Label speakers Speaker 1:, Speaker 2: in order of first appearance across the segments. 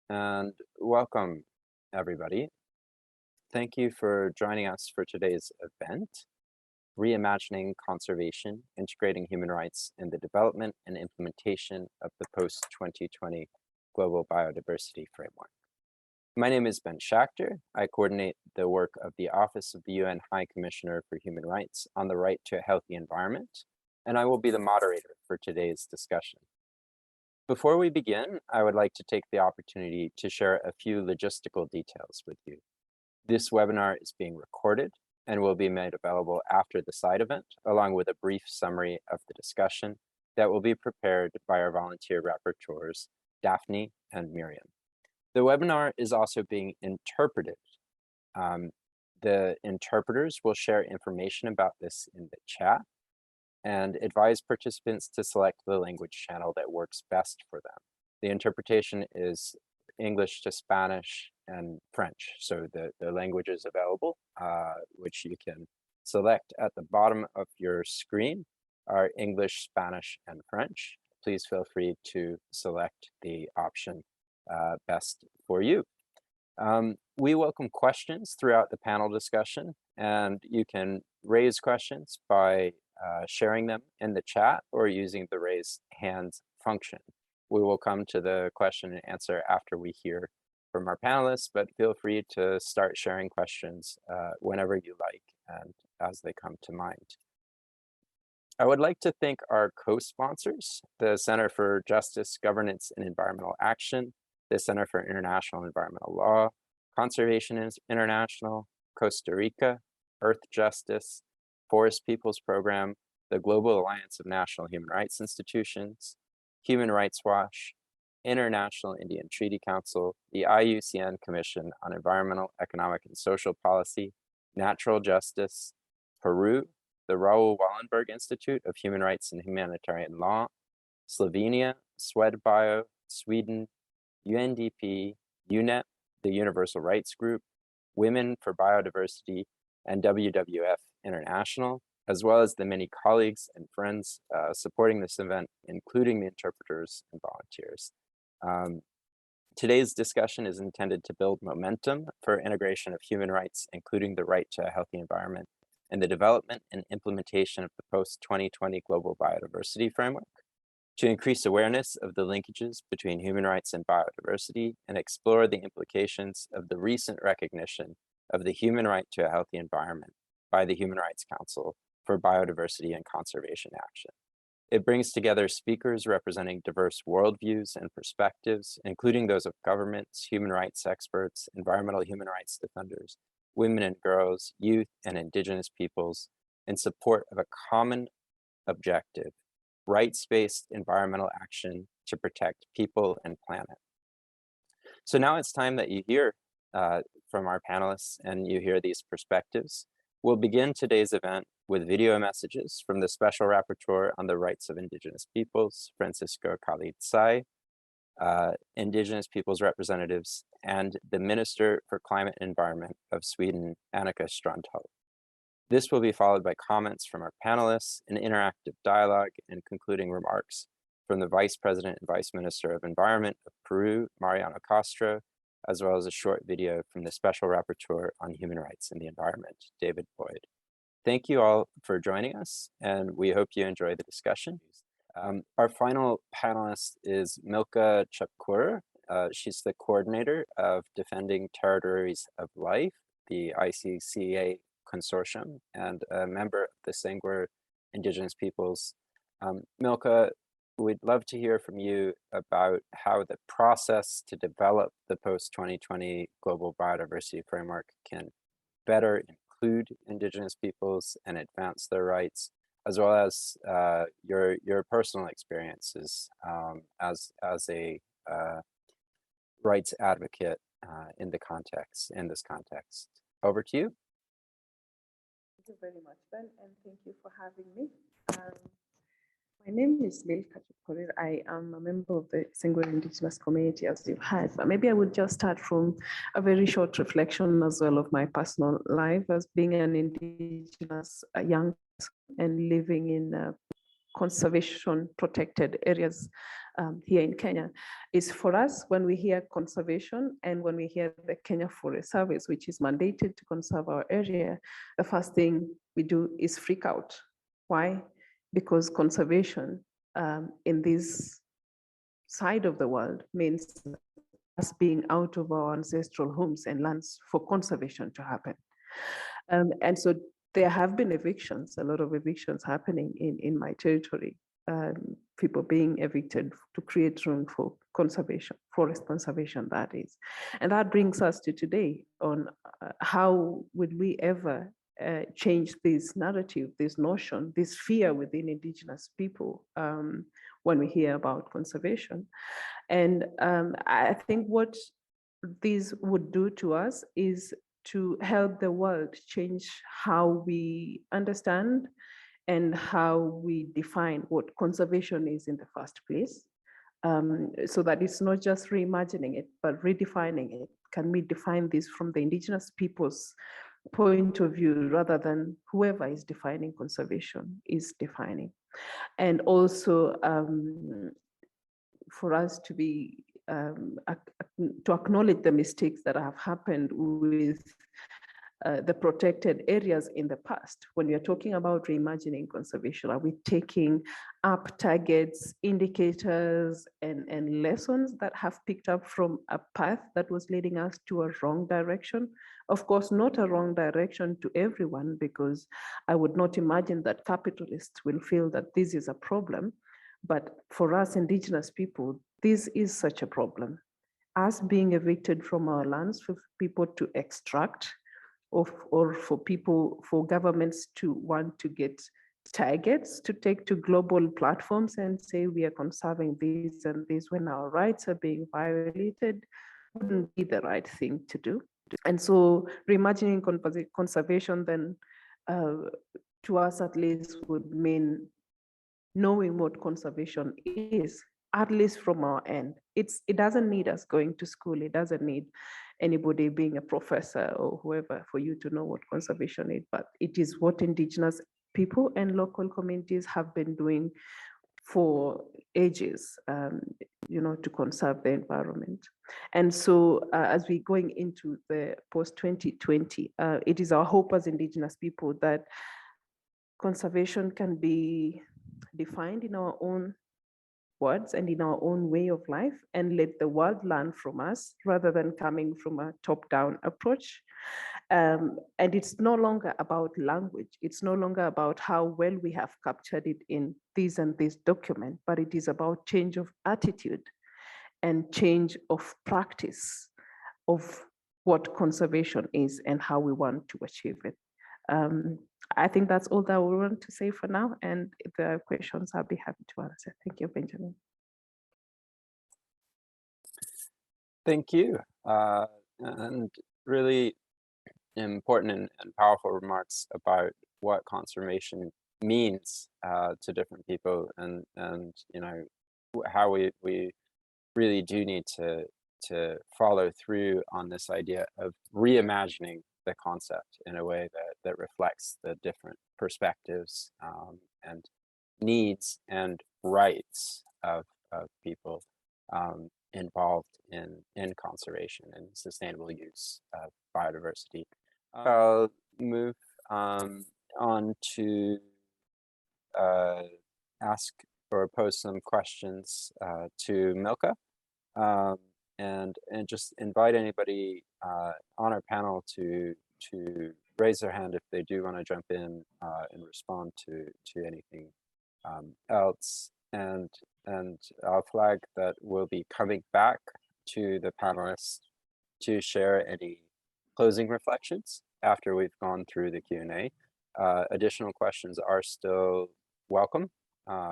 Speaker 1: and welcome, everybody. Thank you for joining us for today's event, Reimagining Conservation, Integrating Human Rights in the Development and Implementation of the Post-2020 Global Biodiversity Framework. My name is Ben Schachter. I coordinate the work of the Office of the UN High Commissioner for Human Rights on the right to a healthy environment, and I will be the moderator for today's discussion. Before we begin, I would like to take the opportunity to share a few logistical details with you. This webinar is being recorded and will be made available after the side event, along with a brief summary of the discussion that will be prepared by our volunteer rapporteurs, Daphne and Miriam. The webinar is also being interpreted. The interpreters will share information about this in the chat and advise participants to select the language channel that works best for them. The interpretation is English to Spanish and French, so the languages available, which you can select at the bottom of your screen, are English, Spanish, and French. Please feel free to select the option best for you. We welcome questions throughout the panel discussion, and you can raise questions by sharing them in the chat or using the raise hands function. We will come to the question and answer after we hear from our panelists, but feel free to start sharing questions whenever you like and as they come to mind. I would like to thank our co-sponsors, the Center for Justice, Governance, and Environmental Action, the Center for International Environmental Law, Conservation International, Costa Rica, Earth Justice, Forest Peoples Program, the Global Alliance of National Human Rights Institutions, Human Rights Watch, International Indian Treaty Council, the IUCN Commission on Environmental, Economic, and Social Policy, Natural Justice, Peru, the Raoul Wallenberg Institute of Human Rights and Humanitarian Law, Slovenia, Swedbio, Sweden, UNDP, UNEP, the Universal Rights Group, Women for Biodiversity, and WWF International, as well as the many colleagues and friends supporting this event, including the interpreters and volunteers. Today's discussion is intended to build momentum for integration of human rights, including the right to a healthy environment, and the development and implementation of the post-2020 Global Biodiversity Framework, to increase awareness of the linkages between human rights and biodiversity, and explore the implications of the recent recognition of the human right to a healthy environment by the Human Rights Council for Biodiversity and Conservation Action. It brings together speakers representing diverse worldviews and perspectives, including those of governments, human rights experts, environmental human rights defenders, women and girls, youth, and indigenous peoples, in support of a common objective: rights-based environmental action to protect people and planet. So now it's time that you hear from our panelists and you hear these perspectives. We'll begin today's event with video messages from the Special Rapporteur on the Rights of Indigenous Peoples, Francisco Khalid Sai, Indigenous Peoples representatives, and the Minister for Climate and Environment of Sweden, Annika Strandhäll. This will be followed by comments from our panelists, an interactive dialogue, and concluding remarks from the Vice President and Vice Minister of Environment of Peru, Mariano Castro, as well as a short video from the Special Rapporteur on Human Rights and the Environment, David Boyd. Thank you all for joining us, and we hope you enjoy the discussion. Our final panelist is Milka Chepkorir. She's the coordinator of Defending Territories of Life, the ICCA Consortium, and a member of the Sangwar Indigenous Peoples. Milka, we'd love to hear from you about how the process to develop the post-2020 Global Biodiversity Framework can better include Indigenous peoples and advance their rights, as well as your personal experiences as a rights advocate in this context. Over to you.
Speaker 2: Thank you very much, Ben, and thank you for having me. My name is Milka Chepkorir. I am a member of the Sangwar Indigenous community, as you've heard, but maybe I would just start from a very short reflection as well of my personal life as being an Indigenous young person and living in conservation protected areas here in Kenya, is for us, when we hear conservation and when we hear the Kenya Forest Service, which is mandated to conserve our area, the first thing we do is freak out. Why? Because conservation in this side of the world means us being out of our ancestral homes and lands for conservation to happen. And so there have been evictions, a lot of evictions happening in my territory, people being evicted to create room for conservation, forest conservation, that is. And that brings us to today on how would we ever change this narrative, this notion, this fear within Indigenous people when we hear about conservation. And I think what this would do to us is to help the world change how we understand and how we define what conservation is in the first place, so that it's not just reimagining it, but redefining it. Can we define this from the Indigenous people's point of view rather than whoever is defining conservation is defining? And also for us to be to acknowledge the mistakes that have happened with the protected areas in the past. When we are talking about reimagining conservation, are we taking up targets, indicators, and lessons that have picked up from a path that was leading us to a wrong direction? Of course, not a wrong direction to everyone, because I would not imagine that capitalists will feel that this is a problem. But for us Indigenous people, this is such a problem. Us being evicted from our lands, for people to extract, or for governments to want to get targets to take to global platforms and say we are conserving this and this when our rights are being violated, wouldn't be the right thing to do. And so reimagining conservation then, to us at least, would mean knowing what conservation is, at least from our end. It doesn't need us going to school. It doesn't need anybody being a professor or whoever for you to know what conservation is, but it is what Indigenous people and local communities have been doing for ages, to conserve the environment. And so as we're going into the post-2020, it is our hope as Indigenous people that conservation can be defined in our own words and in our own way of life, and let the world learn from us rather than coming from a top-down approach. And it's no longer about language. It's no longer about how well we have captured it in this and this document, but it is about change of attitude and change of practice of what conservation is and how we want to achieve it. I think that's all that we want to say for now. And if there are questions, I'll be happy to answer. Thank you, Benjamin.
Speaker 1: Thank you. And really important and powerful remarks about what conservation means to different people, and how we really do need to follow through on this idea of reimagining the concept in a way that reflects the different perspectives and needs and rights of people involved in conservation and sustainable use of biodiversity. I'll move on to ask or pose some questions to Milka, and just invite anybody on our panel to raise their hand if they do want to jump in and respond to anything else. And I'll flag that we'll be coming back to the panelists to share any closing reflections after we've gone through the Q&A. Additional questions are still welcome.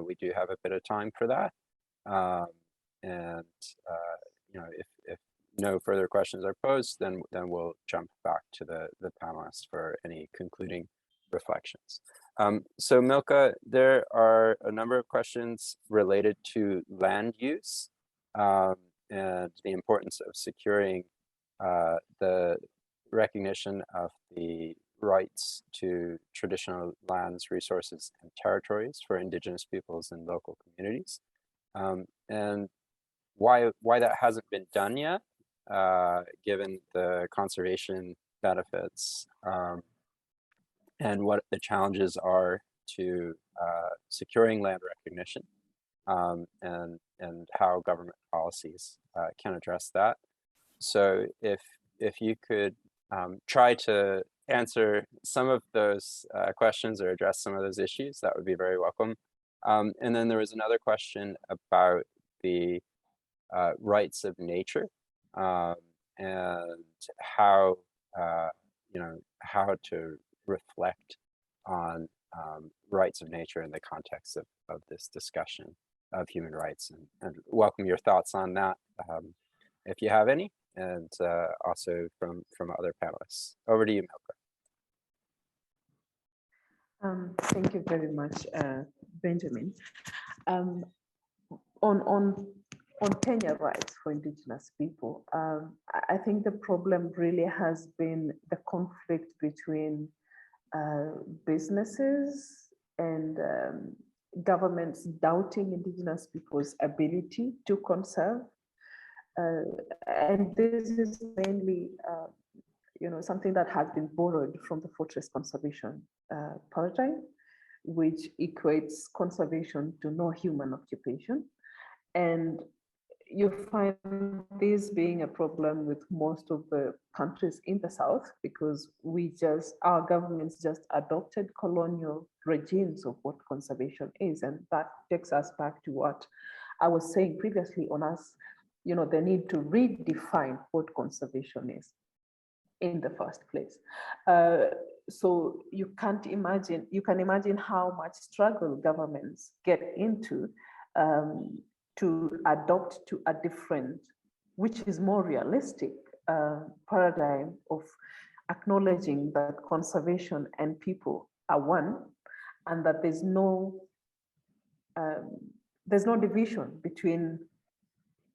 Speaker 1: We do have a bit of time for that. If no further questions are posed, then we'll jump back to the panelists for any concluding reflections. So Milka, there are a number of questions related to land use and the importance of securing the recognition of the rights to traditional lands, resources, and territories for Indigenous peoples and local communities. and why that hasn't been done yet, given the conservation benefits, and what the challenges are to securing land recognition, and how government policies can address that. So if you could try to answer some of those questions or address some of those issues, that would be very welcome. And then there was another question about the rights of nature, and how how to reflect on rights of nature in the context of this discussion of human rights, and welcome your thoughts on that, if you have any, and also from other panelists. Over to you, Milka.
Speaker 2: Thank you very much, Benjamin. On tenure rights for Indigenous people, I think the problem really has been the conflict between businesses and governments doubting Indigenous people's ability to conserve. And this is mainly something that has been borrowed from the fortress conservation paradigm, which equates conservation to no human occupation. And you find this being a problem with most of the countries in the South, because our governments just adopted colonial regimes of what conservation is. And that takes us back to what I was saying previously on us, the need to redefine what conservation is in the first place. So you can imagine how much struggle governments get into to adopt to a different, which is more realistic paradigm of acknowledging that conservation and people are one, and that there's no division between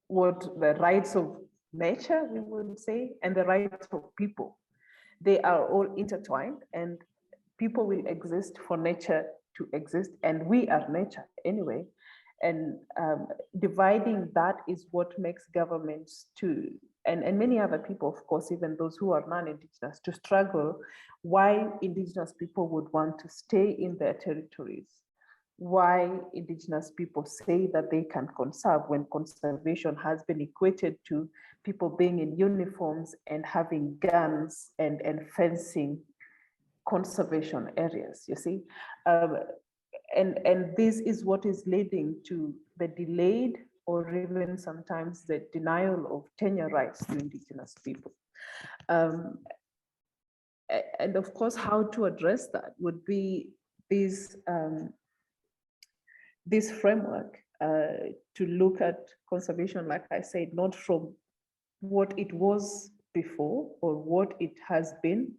Speaker 2: what the rights of nature, we would say, and the rights of people. They are all intertwined, and people will exist for nature to exist, and we are nature anyway. And dividing that is what makes governments and many other people, of course, even those who are non-Indigenous, to struggle why Indigenous people would want to stay in their territories, why Indigenous people say that they can conserve when conservation has been equated to people being in uniforms and having guns and fencing conservation areas, you see. And this is what is leading to the delayed or even sometimes the denial of tenure rights to Indigenous people. And of course, how to address that would be this framework to look at conservation, like I said, not from what it was before or what it has been,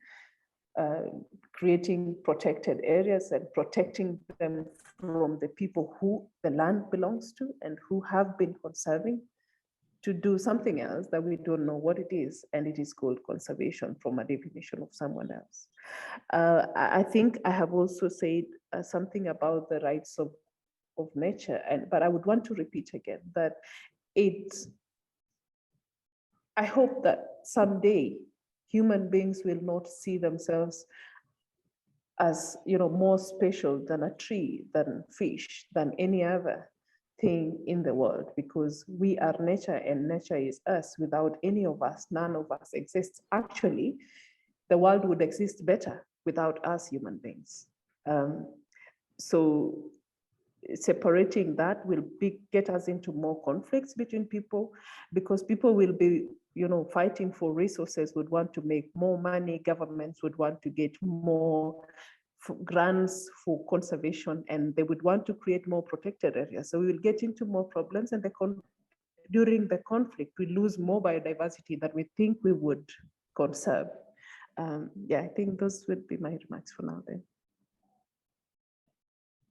Speaker 2: creating protected areas and protecting them from the people who the land belongs to and who have been conserving, to do something else that we don't know what it is, and it is called conservation from a definition of someone else. I think I have also said something about the rights of nature, but I would want to repeat again that I hope that someday human beings will not see themselves as more special than a tree, than fish, than any other thing in the world, because we are nature and nature is us. Without any of us, none of us exists. Actually, the world would exist better without us human beings. So separating that will get us into more conflicts between people, because people will be fighting for resources, would want to make more money, governments would want to get more grants for conservation, and they would want to create more protected areas. So we will get into more problems, and during the conflict we lose more biodiversity that we think we would conserve. Yeah, I think those would be my remarks for now then.